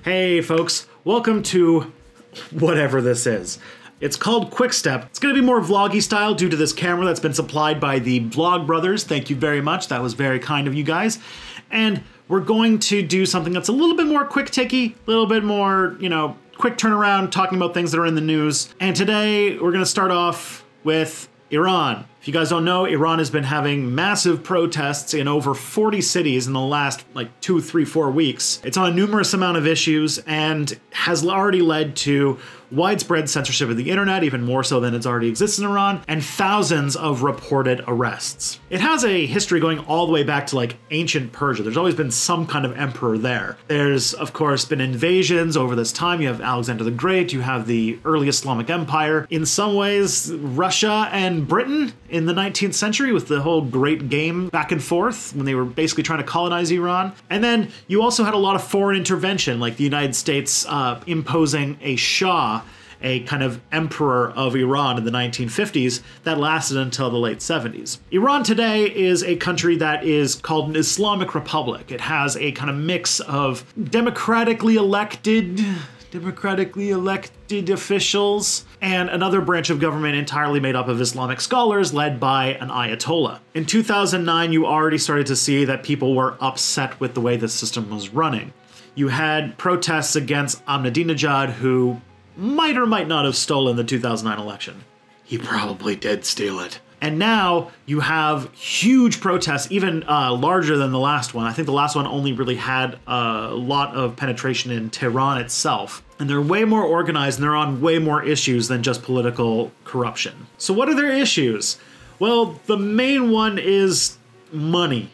Hey folks, welcome to whatever this is. It's called Quick Step. It's gonna be more vloggy style due to this camera that's been supplied by the Vlog Brothers. Thank you very much, that was very kind of you guys. And we're going to do something that's a little bit more quick ticky, a little bit more, quick turnaround, talking about things that are in the news. And today we're gonna start off with Iran. If you guys don't know, Iran has been having massive protests in over 40 cities in the last 2, 3, 4 weeks. It's on a numerous amount of issues and has already led to widespread censorship of the internet, even more so than it's already exists in Iran, and thousands of reported arrests. It has a history going all the way back to ancient Persia. There's always been some kind of emperor there. There's, of course, been invasions over this time. You have Alexander the Great, you have the early Islamic Empire. In some ways, Russia and Britain in the 19th century with the whole Great Game back and forth when they were basically trying to colonize Iran. And then you also had a lot of foreign intervention, like the United States imposing a Shah, a kind of emperor of Iran in the 1950s that lasted until the late 70s. Iran today is a country that is called an Islamic Republic. It has a kind of mix of democratically elected officials and another branch of government entirely made up of Islamic scholars led by an Ayatollah. In 2009, you already started to see that people were upset with the way the system was running. You had protests against Ahmadinejad, who might or might not have stolen the 2009 election. He probably did steal it. And now you have huge protests, even larger than the last one. I think the last one only really had a lot of penetration in Tehran itself. And they're way more organized and they're on way more issues than just political corruption. So what are their issues? Well, the main one is money.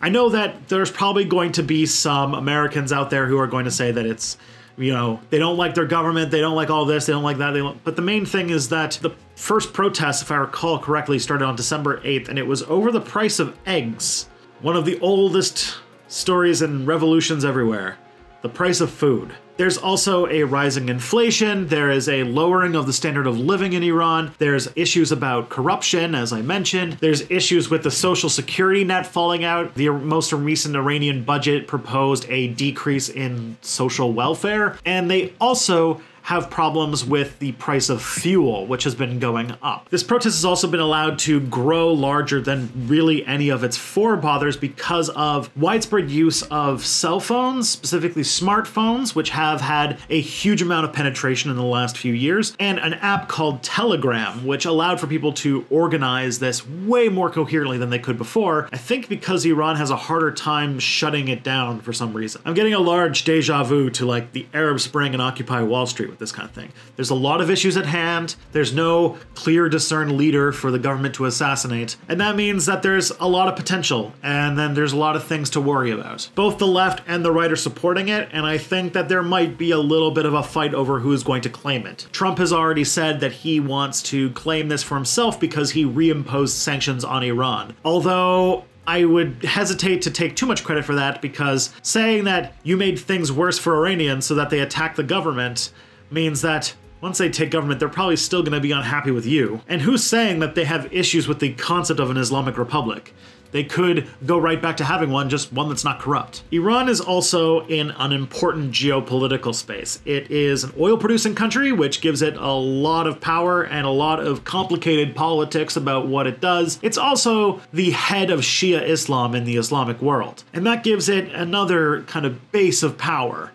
I know that there's probably going to be some Americans out there who are going to say that it's, they don't like their government, they don't like all this, they don't like that, but the main thing is that the first protest, if I recall correctly, started on December 8th, and it was over the price of eggs. One of the oldest stories in revolutions everywhere. The price of food. There's also a rising inflation, there is a lowering of the standard of living in Iran, there's issues about corruption, as I mentioned, there's issues with the social security net falling out. The most recent Iranian budget proposed a decrease in social welfare, and they also have problems with the price of fuel, which has been going up. This protest has also been allowed to grow larger than really any of its forefathers because of widespread use of cell phones, specifically smartphones, which have had a huge amount of penetration in the last few years, and an app called Telegram, which allowed for people to organize this way more coherently than they could before. I think because Iran has a harder time shutting it down for some reason. I'm getting a large deja vu to the Arab Spring and Occupy Wall Street with this kind of thing. There's a lot of issues at hand. There's no clear discerned leader for the government to assassinate. And that means that there's a lot of potential and then there's a lot of things to worry about. Both the left and the right are supporting it, and I think that there might be a little bit of a fight over who's going to claim it. Trump has already said that he wants to claim this for himself because he reimposed sanctions on Iran. Although I would hesitate to take too much credit for that, because saying that you made things worse for Iranians so that they attack the government means that once they take government, they're probably still going to be unhappy with you. And who's saying that they have issues with the concept of an Islamic Republic? They could go right back to having one, just one that's not corrupt. Iran is also in an important geopolitical space. It is an oil-producing country, which gives it a lot of power and a lot of complicated politics about what it does. It's also the head of Shia Islam in the Islamic world, and that gives it another kind of base of power.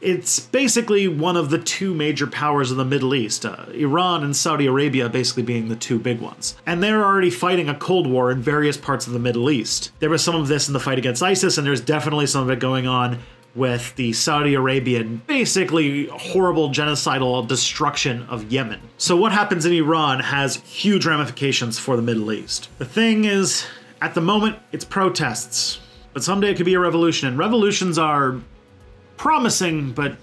It's basically one of the two major powers of the Middle East, Iran and Saudi Arabia basically being the two big ones. And they're already fighting a Cold War in various parts of the Middle East. There was some of this in the fight against ISIS, and there's definitely some of it going on with the Saudi Arabian, basically horrible genocidal destruction of Yemen. So what happens in Iran has huge ramifications for the Middle East. The thing is, at the moment, it's protests. But someday it could be a revolution, and revolutions are promising, but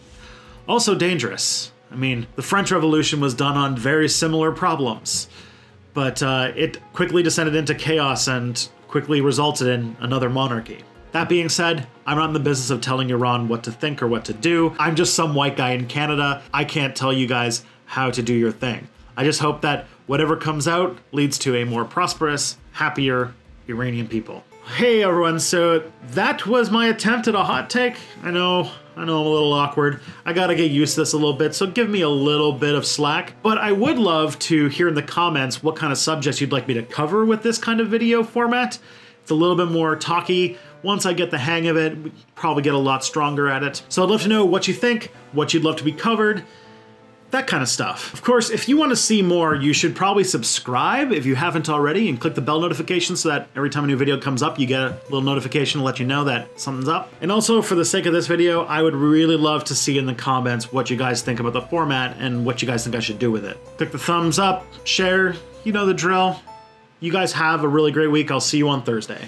also dangerous. I mean, the French Revolution was done on very similar problems, but it quickly descended into chaos and quickly resulted in another monarchy. That being said, I'm not in the business of telling Iran what to think or what to do. I'm just some white guy in Canada. I can't tell you guys how to do your thing. I just hope that whatever comes out leads to a more prosperous, happier Iranian people. Hey everyone, so that was my attempt at a hot take. I know I'm a little awkward. I gotta get used to this a little bit, so give me a little bit of slack. But I would love to hear in the comments what kind of subjects you'd like me to cover with this kind of video format. It's a little bit more talky. Once I get the hang of it, we probably get a lot stronger at it. So I'd love to know what you think, what you'd love to be covered, that kind of stuff. Of course, if you want to see more, you should probably subscribe if you haven't already and click the bell notification so that every time a new video comes up, you get a little notification to let you know that something's up. And also, for the sake of this video, I would really love to see in the comments what you guys think about the format and what you guys think I should do with it. Click the thumbs up, share, you know the drill. You guys have a really great week. I'll see you on Thursday.